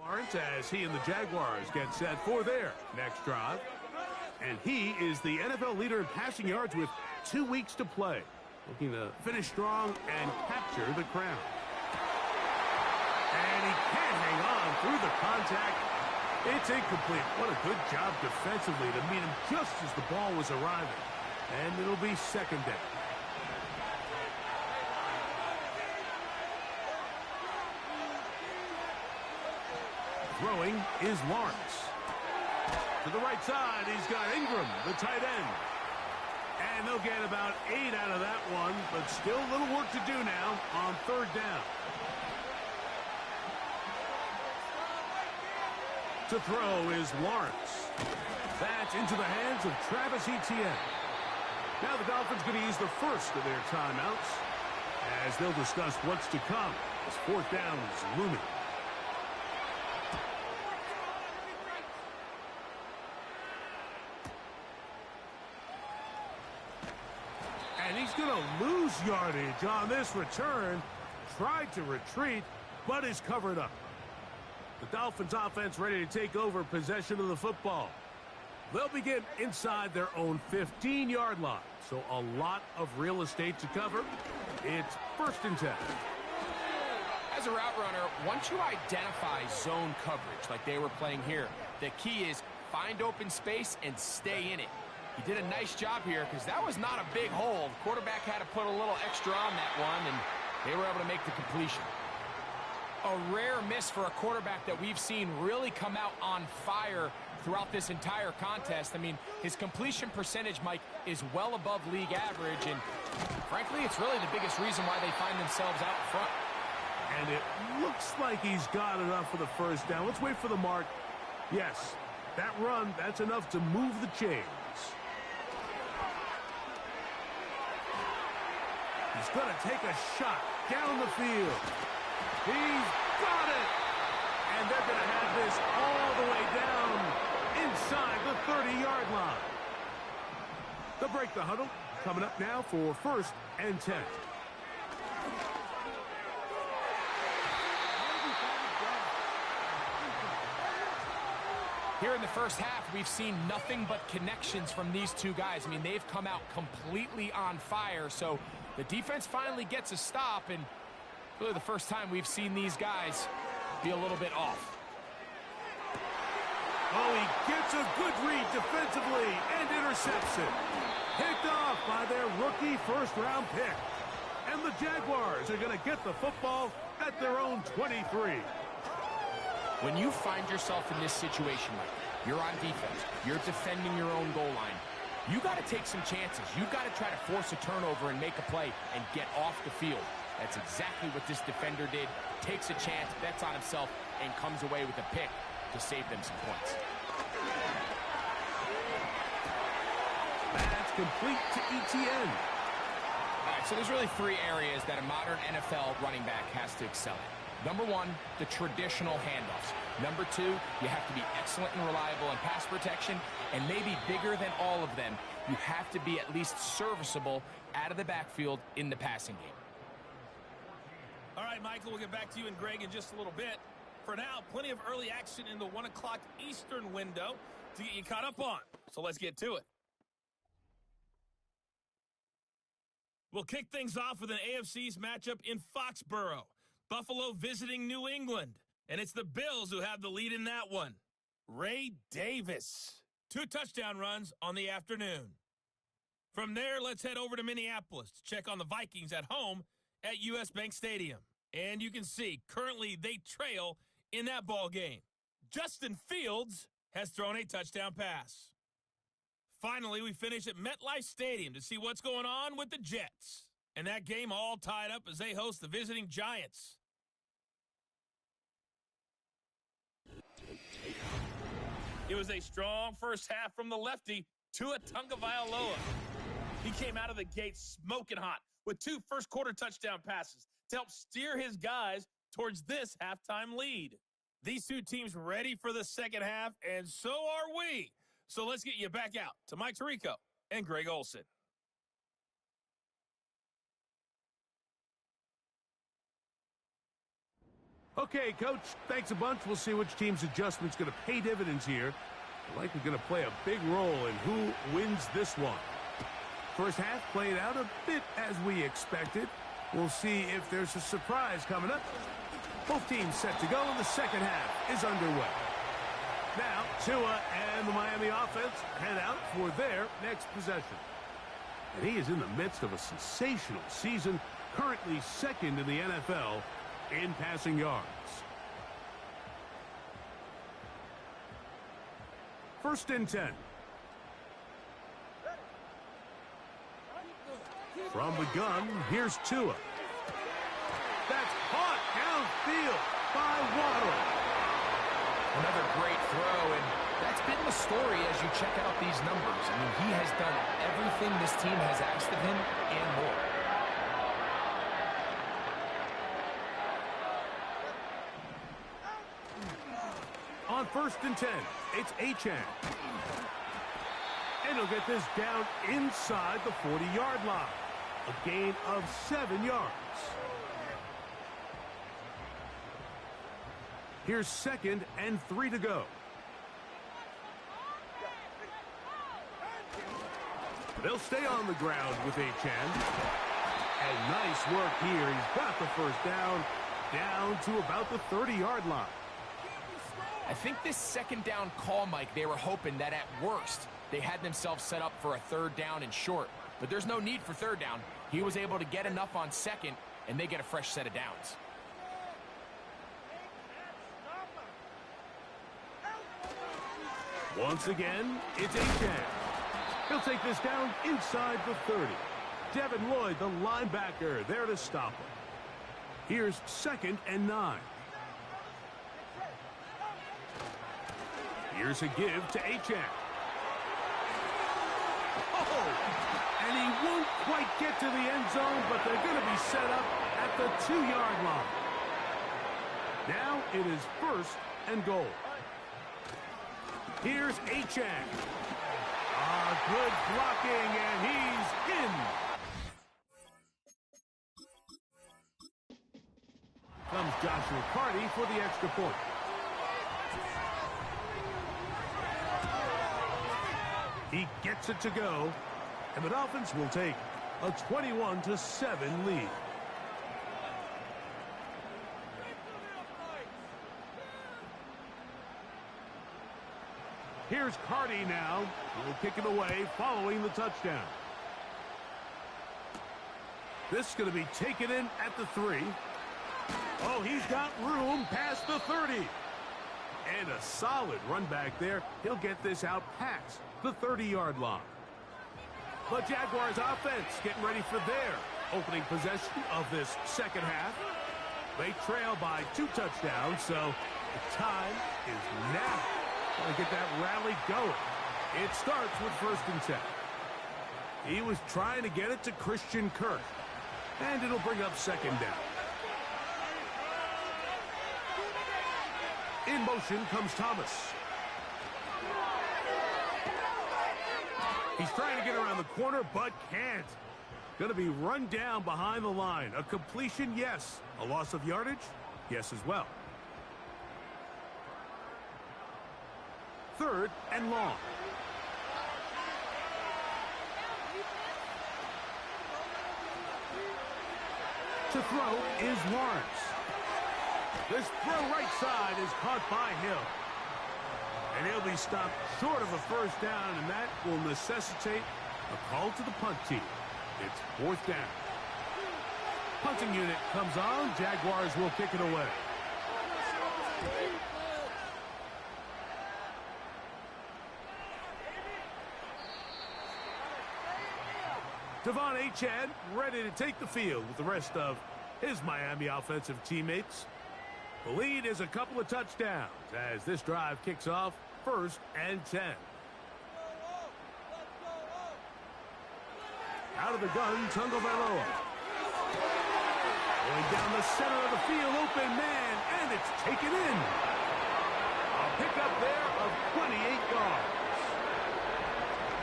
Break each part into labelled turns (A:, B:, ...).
A: Lawrence as he and the Jaguars get set for their next drive. And he is the NFL leader in passing yards with 2 weeks to play. Looking to finish strong and capture the crown. And he can't hang on through the contact. It's incomplete. What a good job defensively to meet him just as the ball was arriving. And it'll be second down. Throwing is Lawrence. To the right side, he's got Ingram, the tight end. And they'll get about 8 out of that one, but still a little work to do now on third down. To throw is Lawrence. That's into the hands of Travis Etienne. Now the Dolphins going to use the first of their timeouts as they'll discuss what's to come as fourth down is looming. And he's going to lose yardage on this return. Tried to retreat, but is covered up. The Dolphins offense ready to take over possession of the football. They'll begin inside their own 15-yard line. So a lot of real estate to cover. It's 1st and 10.
B: As a route runner, once you identify zone coverage like they were playing here, the key is find open space and stay in it. He did a nice job here because that was not a big hole. The quarterback had to put a little extra on that one, and they were able to make the completion. A rare miss for a quarterback that we've seen really come out on fire throughout this entire contest. I mean, his completion percentage, Mike, is well above league average, and frankly, it's really the biggest reason why they find themselves out in front.
A: And it looks like he's got enough for the first down. Let's wait for the mark. Yes, that run, that's enough to move the chains. He's going to take a shot down the field. He's got it! And they're going to have this all the way down inside the 30-yard line. They'll break the huddle. Coming up now for 1st and 10.
B: Here in the first half, we've seen nothing but connections from these two guys. I mean, they've come out completely on fire, so the defense finally gets a stop, and really the first time we've seen these guys be a little bit off.
A: Oh, he gets a good read defensively and intercepts it. Picked off by their rookie first-round pick. And the Jaguars are going to get the football at their own 23.
B: When you find yourself in this situation, Mike, you're on defense, you're defending your own goal line, you got to take some chances. You got to try to force a turnover and make a play and get off the field. That's exactly what this defender did. Takes a chance, bets on himself, and comes away with a pick to save them some points.
A: That's complete to Etienne.
B: All right, so there's really 3 areas that a modern NFL running back has to excel at. Number 1, the traditional handoffs. Number 2, you have to be excellent and reliable in pass protection, and maybe bigger than all of them, you have to be at least serviceable out of the backfield in the passing game.
C: All right, Michael, we'll get back to you and Greg in just a little bit. For now, plenty of early action in the 1 o'clock Eastern window to get you caught up on. So let's get to it. We'll kick things off with an AFC's matchup in Foxborough. Buffalo visiting New England. And it's the Bills who have the lead in that one. Ray Davis. 2 touchdown runs on the afternoon. From there, let's head over to Minneapolis to check on the Vikings at home at US Bank Stadium. And you can see, currently they trail in that ball game. Justin Fields has thrown a touchdown pass. Finally, we finish at MetLife Stadium to see what's going on with the Jets. And that game all tied up as they host the visiting Giants. It was a strong first half from the lefty, Tua Tagovailoa. He came out of the gate smoking hot with 2 first-quarter touchdown passes to help steer his guys towards this halftime lead. These 2 teams ready for the second half, and so are we. So let's get you back out to Mike Tirico and Greg Olson.
A: Okay, Coach, thanks a bunch. We'll see which team's adjustment's going to pay dividends here. They're likely going to play a big role in who wins this one. First half played out a bit as we expected. We'll see if there's a surprise coming up. Both teams set to go, and the second half is underway. Now, Tua and the Miami offense head out for their next possession. And he is in the midst of a sensational season, currently second in the NFL in passing yards. First and 10. From the gun, here's Tua. That's caught downfield by Waddle.
B: Another great throw, and that's been the story as you check out these numbers. I mean, he has done everything this team has asked of him and more.
A: On first and 10, it's Achane. And he'll get this down inside the 40-yard line. A gain of 7 yards. Here's second and 3 to go. They'll stay on the ground with Achane. And nice work here. He's got the first down to about the 30-yard line.
B: I think this second down call, Mike, they were hoping that at worst they had themselves set up for a third down and short. But there's no need for third down. He was able to get enough on second, and they get a fresh set of downs.
A: Once again, it's Achane. He'll take this down inside the 30. Devin Lloyd, the linebacker, there to stop him. Here's second and 9. Here's a give to Achane. Oh! And he won't quite get to the end zone, but they're going to be set up at the 2-yard line. Now it is first and goal. Here's Achane. Good blocking, and he's in. Comes Joshua Carty for the extra point. He gets it to go, and the Dolphins will take a 21-7 lead. Here's Carty now. He'll kick it away following the touchdown. This is going to be taken in at the 3. Oh, he's got room past the 30. And a solid run back there. He'll get this out past the 30-yard line. The Jaguars offense getting ready for their opening possession of this second half. They trail by 2 touchdowns, so the time is now. Got to get that rally going. It starts with first and 10. He was trying to get it to Christian Kirk. And it'll bring up second down. In motion comes Thomas. He's trying to get around the corner, but can't. Going to be run down behind the line. A completion, yes. A loss of yardage, yes as well. Third and long. To throw is Lawrence. This throw right side is caught by Hill. And he'll be stopped short of a first down, and that will necessitate a call to the punt team. It's fourth down. Punting unit comes on. Jaguars will kick it away. Devon Achane ready to take the field with the rest of his Miami offensive teammates. The lead is a couple of touchdowns as this drive kicks off first and 10. Out of the gun, Tagovailoa. Going down the center of the field, open man, and it's taken in. A pickup there of 28 yards.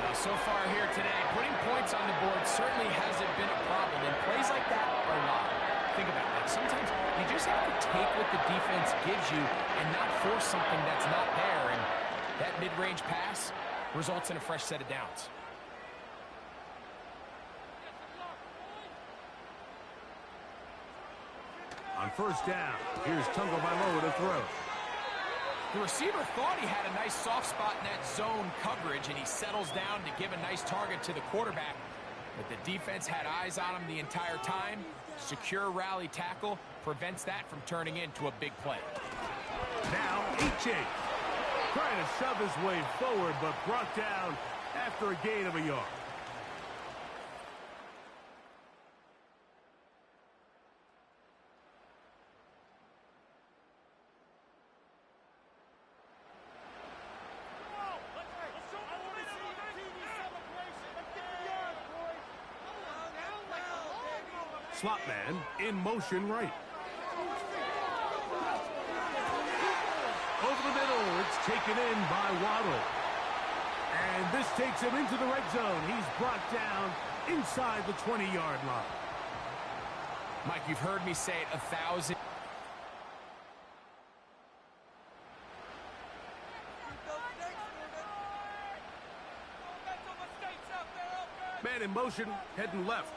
B: Now, so far here today, putting points on the board certainly hasn't been a problem, and plays like that are not. Think about it. Like sometimes you just have to take what the defense gives you and not force something that's not there. And that mid-range pass results in a fresh set of downs.
A: On first down, here's Tagovailoa to throw.
B: The receiver thought he had a nice soft spot in that zone coverage, and he settles down to give a nice target to the quarterback. But the defense had eyes on him the entire time. Secure rally tackle prevents that from turning into a big play.
A: Now, H.A. trying to shove his way forward, but brought down after a gain of a yard. Slot man in motion right. Over the middle, it's taken in by Waddle. And this takes him into the red zone. He's brought down inside the 20-yard line.
B: Mike, you've heard me say it 1,000.
A: Man in motion, heading left.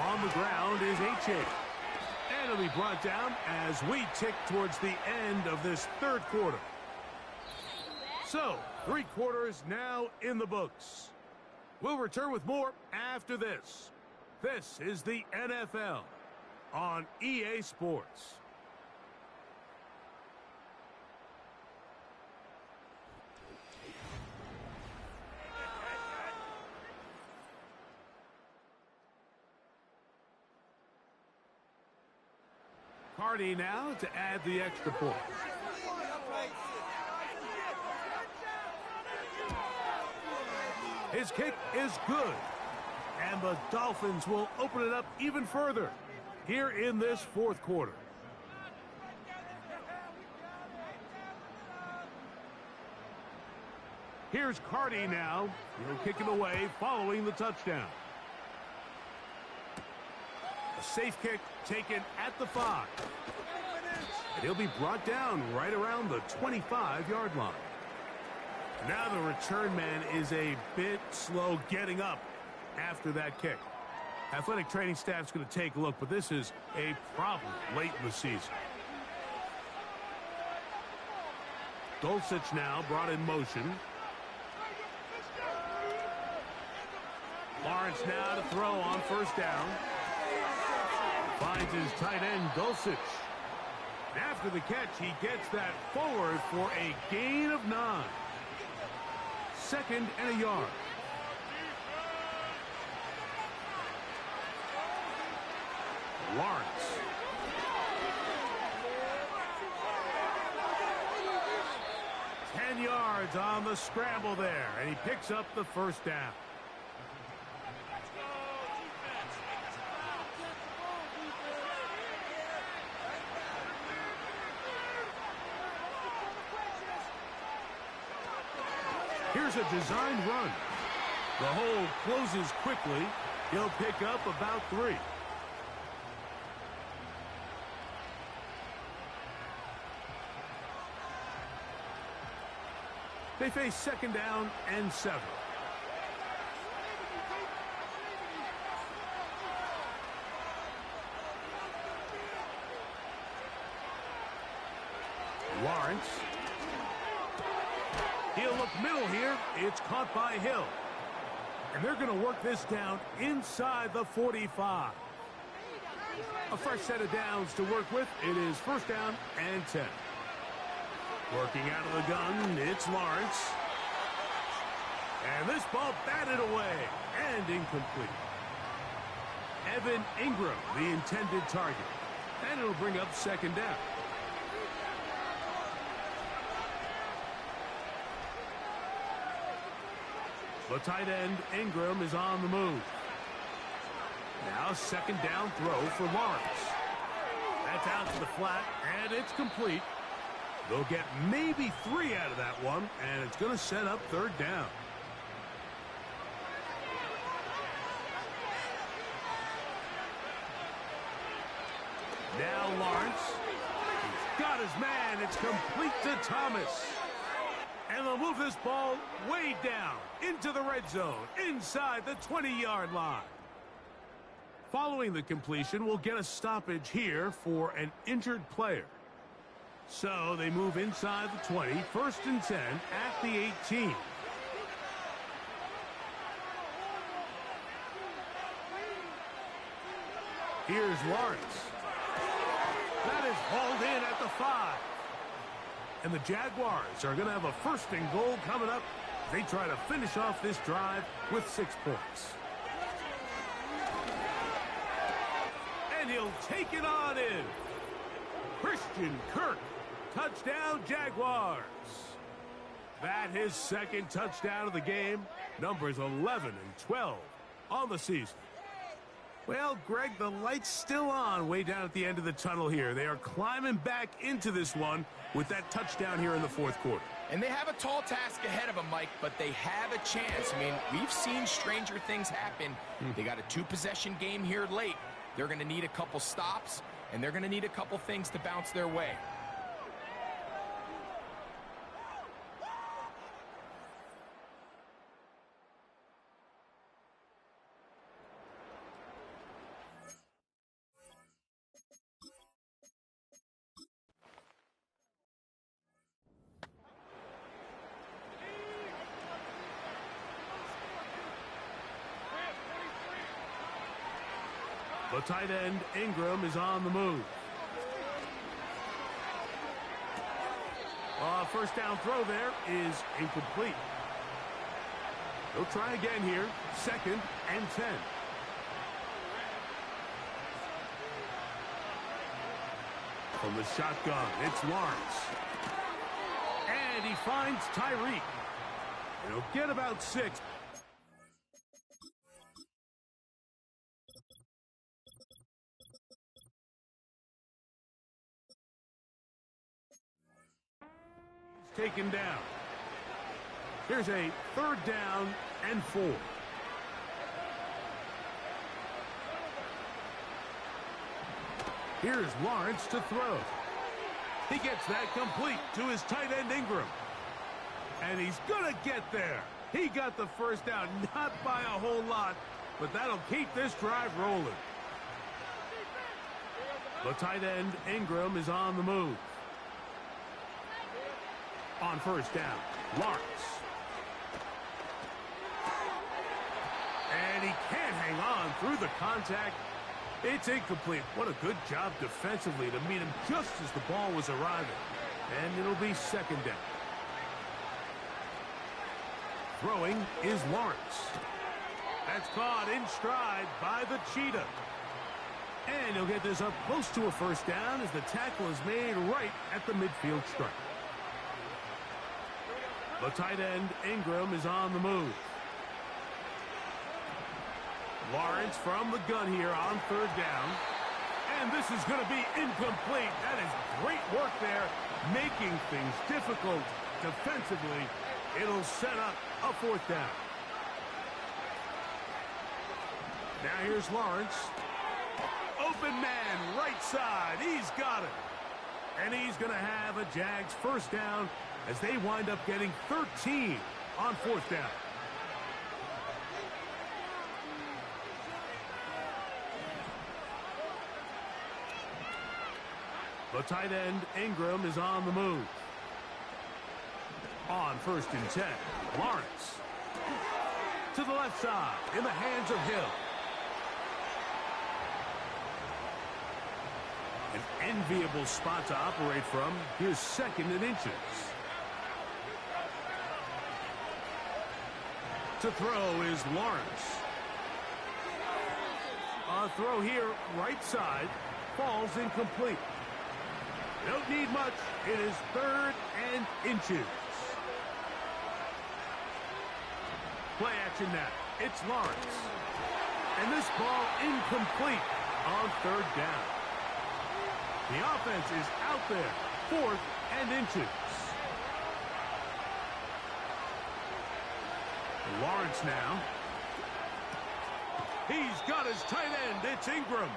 A: On the ground is H.A. And it'll be brought down as we tick towards the end of this third quarter. So, 3 quarters now in the books. We'll return with more after this. This is the NFL on EA Sports. Hardy now to add the extra point. His kick is good. And the Dolphins will open it up even further here in this fourth quarter. Here's Cardi now. He'll kick it away following the touchdown. A safe kick taken at the 5. And he'll be brought down right around the 25-yard line. Now the return man is a bit slow getting up after that kick. Athletic training staff's going to take a look, but this is a problem late in the season. Dulcich now brought in motion. Lawrence now to throw on first down. Finds his tight end, Dulcich. After the catch, he gets that forward for a gain of 9. 2nd and a yard. Lawrence. Ten yards on the scramble there, and he picks up the first down. Here's a designed run. The hole closes quickly. He'll pick up about 3. They face 2nd down and 7. Lawrence. He'll look middle here. It's caught by Hill. And they're going to work this down inside the 45. A fresh set of downs to work with. It is 1st down and 10. Working out of the gun, it's Lawrence. And this ball batted away and incomplete. Evan Ingram, the intended target. And it'll bring up 2nd down. The tight end, Ingram, is on the move. Now 2nd down throw for Lawrence. That's out to the flat, and it's complete. They'll get maybe 3 out of that one, and it's going to set up 3rd down. Now Lawrence. He's got his man. It's complete to Thomas. And they'll move this ball way down into the red zone, inside the 20-yard line. Following the completion, we'll get a stoppage here for an injured player. So they move inside the 20, 1st and 10 at the 18. Here's Lawrence. That is hauled in at the 5. And the Jaguars are going to have a 1st and goal coming up. They try to finish off this drive with 6 points. And he'll take it on in. Christian Kirk, touchdown Jaguars. That his 2nd touchdown of the game. Numbers 11 and 12 on the season. Well, Greg, the light's still on way down at the end of the tunnel here. They are climbing back into this one with that touchdown here in the 4th quarter.
B: And they have a tall task ahead of them, Mike, but they have a chance. I mean, we've seen stranger things happen. They got a 2-possession game here late. They're going to need a couple stops, and they're going to need a couple things to bounce their way.
A: The tight end, Ingram, is on the move. First down throw there is incomplete. They'll try again here. 2nd and 10. From the shotgun, it's Lawrence. And he finds Tyreek. He'll get about 6. Taken down. Here's a 3rd down and 4. Here's Lawrence to throw. He gets that complete to his tight end Ingram. And he's going to get there. He got the 1st down, not by a whole lot, but that'll keep this drive rolling. The tight end Ingram is on the move. On 1st down, Lawrence. And he can't hang on through the contact. It's incomplete. What a good job defensively to meet him just as the ball was arriving. And it'll be 2nd down. Throwing is Lawrence. That's caught in stride by the Cheetah. And he'll get this up close to a 1st down as the tackle is made right at the midfield stripe. The tight end, Ingram, is on the move. Lawrence from the gun here on 3rd down. And this is going to be incomplete. That is great work there, making things difficult defensively. It'll set up a 4th down. Now here's Lawrence. Open man, right side. He's got it. And he's going to have a Jags 1st down as they wind up getting 13 on 4th down. The tight end, Ingram, is on the move. On 1st and 10, Lawrence. To the left side, in the hands of Hill. An enviable spot to operate from. Here's 2nd and inches. To throw is Lawrence. A throw here, right side, falls incomplete. Don't need much. It is 3rd and inches. Play action now. It's Lawrence. And this ball incomplete on 3rd down. The offense is out there. 4th and inches. Lawrence now. He's got his tight end. It's Ingram.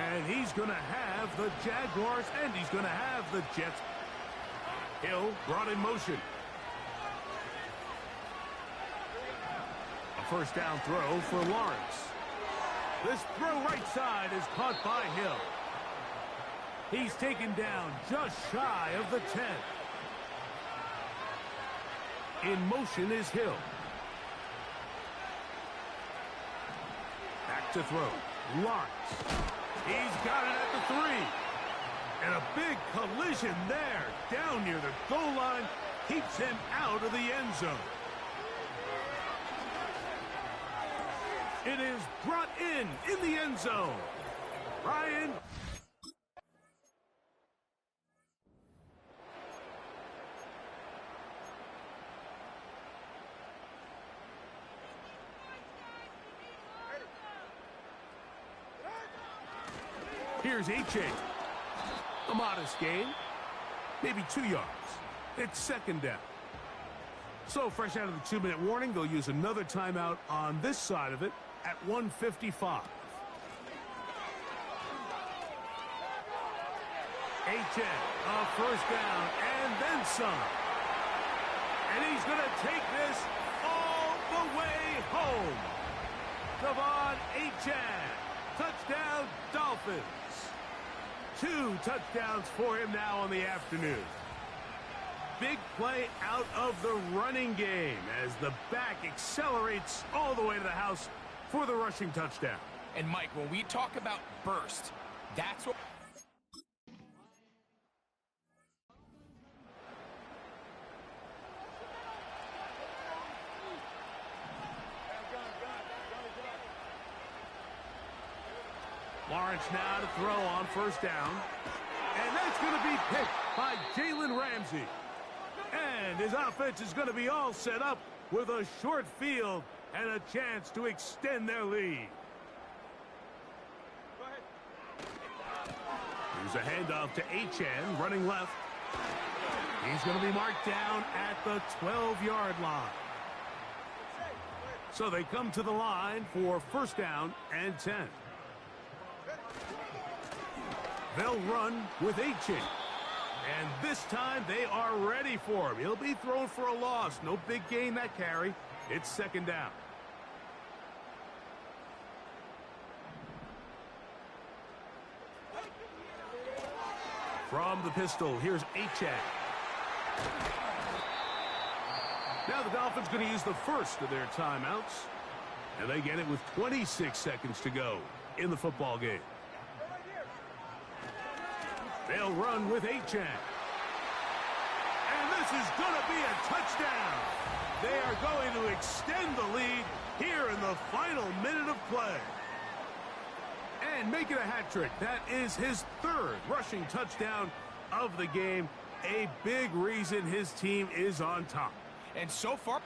A: And And he's going to have the Jaguars, and he's going to have the Jets. Hill brought in motion. A first down throw for Lawrence. This throw right side is caught by Hill. He's taken down just shy of the 10. In motion is Hill. Back to throw. Lawrence. He's got it at the 3. And a big collision there. Down near the goal line. Keeps him out of the end zone. It is brought in the end zone. Ryan. Here's H.A. A modest gain. Maybe 2 yards. It's second down. So fresh out of the 2-minute warning, they'll use another timeout on this side of it at 1:55. H.A. a first down and then some. And he's going to take this all the way home. Devon H.A. Touchdown, Dolphins. 2 touchdowns for him now on the afternoon. Big play out of the running game as the back accelerates all the way to the house for the rushing touchdown.
B: And, Mike, when we talk about burst, that's what...
A: Lawrence now to throw on first down. And that's going to be picked by Jalen Ramsey. And his offense is going to be all set up with a short field and a chance to extend their lead. Here's a handoff to Achane, running left. He's going to be marked down at the 12-yard line. So they come to the line for first down and 10. They'll run with Achane. And this time they are ready for him. He'll be thrown for a loss. No big gain that carry. It's second down. From the pistol, here's Achane. Now the Dolphins going to use the first of their timeouts. And they get it with 26 seconds to go in the football game. They'll run with Achane. And this is going to be a touchdown. They are going to extend the lead here in the final minute of play. And make it a hat trick. That is his third rushing touchdown of the game. A big reason his team is on top.
B: And so far...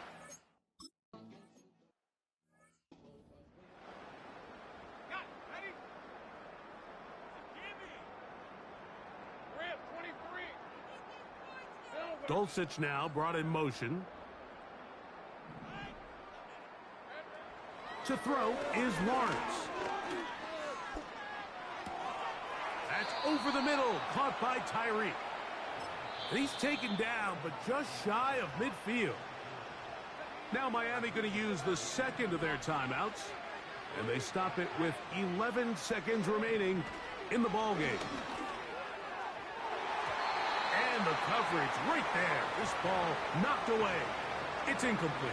A: Dulcich now brought in motion. To throw is Lawrence. That's over the middle, caught by Tyree. And he's taken down, but just shy of midfield. Now Miami going to use the second of their timeouts. And they stop it with 11 seconds remaining in the ballgame. And the coverage right there. This ball knocked away. It's incomplete.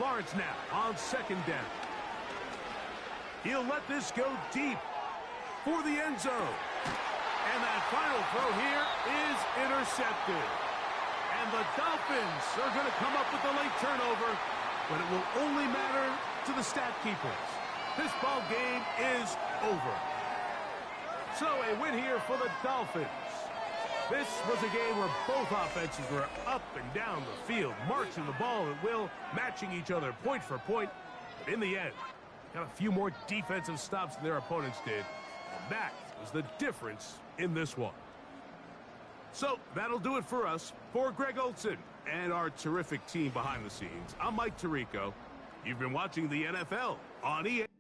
A: Lawrence now on second down. He'll let this go deep for the end zone. And that final throw here is intercepted. And the Dolphins are going to come up with the late turnover, but it will only matter to the stat keepers. This ball game is over. So a win here for the Dolphins. This was a game where both offenses were up and down the field, marching the ball at will, matching each other point for point. But in the end, got a few more defensive stops than their opponents did. And that was the difference in this one. So that'll do it for us. For Greg Olson and our terrific team behind the scenes, I'm Mike Tirico. You've been watching the NFL on EA.